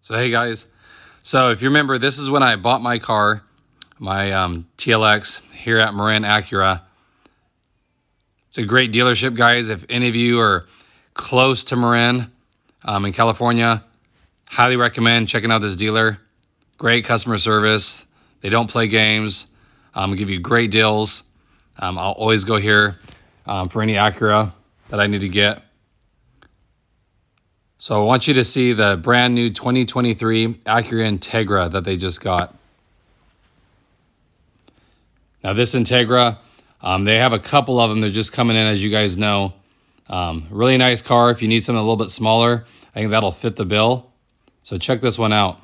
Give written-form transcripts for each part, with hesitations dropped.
So hey guys, so if you remember, this is when I bought my car, my TLX here at Marin Acura. It's a great dealership, guys. If any of you are close to Marin in California, highly recommend checking out this dealer. Great customer service. They don't play games. Give you great deals. I'll always go here for any Acura that I need to get. So I want you to see the brand new 2023 Acura Integra that they just got. Now this Integra, they have a couple of them. They're just coming in, as you guys know. Really nice car. If you need something a little bit smaller, I think that'll fit the bill. So check this one out.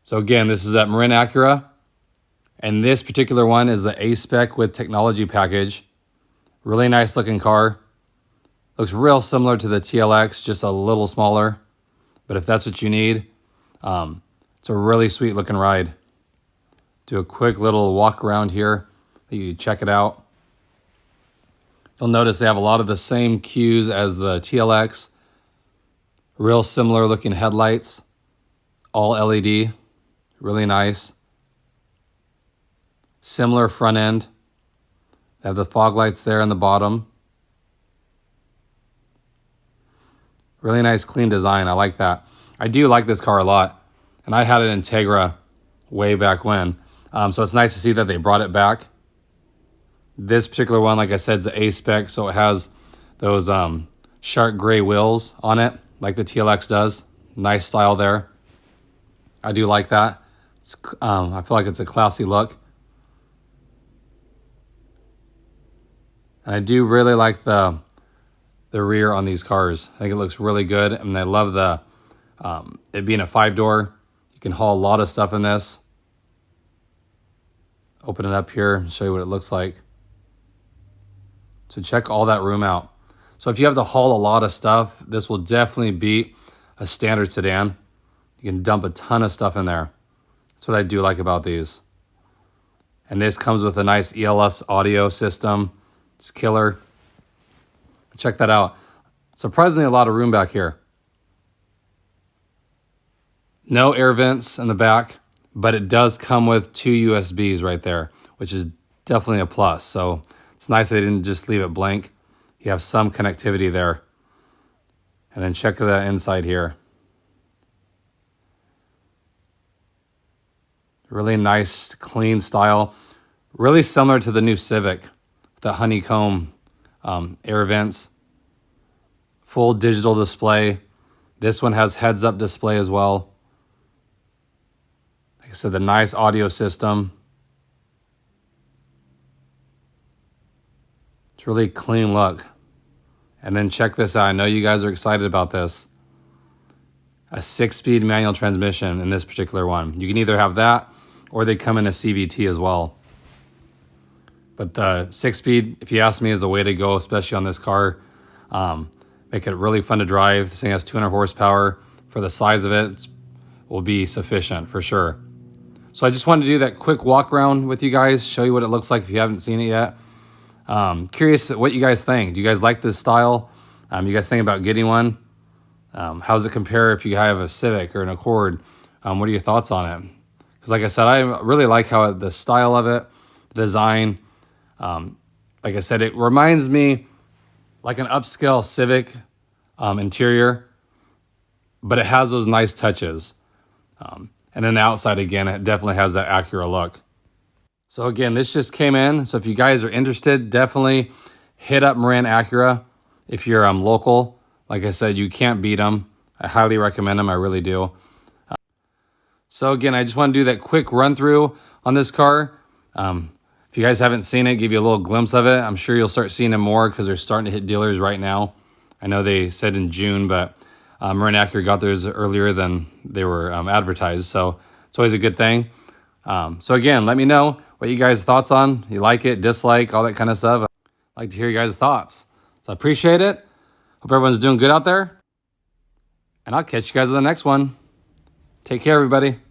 So again, this is at Marin Acura. And this particular one is the Aspec with technology package. Really nice looking car. Looks real similar to the TLX, just a little smaller. But if that's what you need, it's a really sweet looking ride. Do a quick little walk around here. You check it out. You'll notice they have a lot of the same cues as the TLX. Real similar looking headlights. All LED. Really nice. Similar front end. They have the fog lights there on the bottom. Really nice, clean design. I like that. I do like this car a lot. And I had an Integra way back when. So it's nice to see that they brought it back. This particular one, like I said, is the A-Spec. So it has those sharp gray wheels on it, like the TLX does. Nice style there. I do like that. I feel like it's a classy look. And I do really like the rear on these cars. I think it looks really good. And I love the it being a 5-door. You can haul a lot of stuff in this. Open it up here and show you what it looks like. So check all that room out. So if you have to haul a lot of stuff, this will definitely beat a standard sedan. You can dump a ton of stuff in there. That's what I do like about these. And this comes with a nice ELS audio system. It's killer. Check that out. Surprisingly, a lot of room back here. No air vents in the back, but it does come with 2 USBs right there, which is definitely a plus. So it's nice they didn't just leave it blank. You have some connectivity there. And then check the inside here. Really nice, clean style. Really similar to the new Civic, the honeycomb air vents. Full digital display. This one has heads-up display as well. Like I said, the nice audio system. It's really clean look. And then check this out. I know you guys are excited about this. A 6-speed manual transmission in this particular one. You can either have that or they come in a CVT as well. But the 6-speed, if you ask me, is the way to go, especially on this car. Make it really fun to drive. This thing has 200 horsepower. For the size of it, will be sufficient for sure. So I just wanted to do that quick walk around with you guys, show you what it looks like if you haven't seen it yet. Curious what you guys think. Do you guys like this style? You guys think about getting one? How does it compare if you have a Civic or an Accord? What are your thoughts on it? Because like I said, I really like how the style of it, the design. Like I said, it reminds me like an upscale Civic interior, but it has those nice touches. And then the outside, again, it definitely has that Acura look. So again, this just came in. So if you guys are interested, definitely hit up Marin Acura. If you're local, like I said, you can't beat them. I highly recommend them. I really do. So again, I just want to do that quick run through on this car. If you guys haven't seen it, give you a little glimpse of it. I'm sure you'll start seeing them more because they're starting to hit dealers right now. I know they said in June, but Marin Acura got theirs earlier than they were advertised. So it's always a good thing. So again, let me know what you guys' thoughts on. You like it, dislike, all that kind of stuff. I'd like to hear you guys' thoughts. So I appreciate it. Hope everyone's doing good out there. And I'll catch you guys in the next one. Take care, everybody.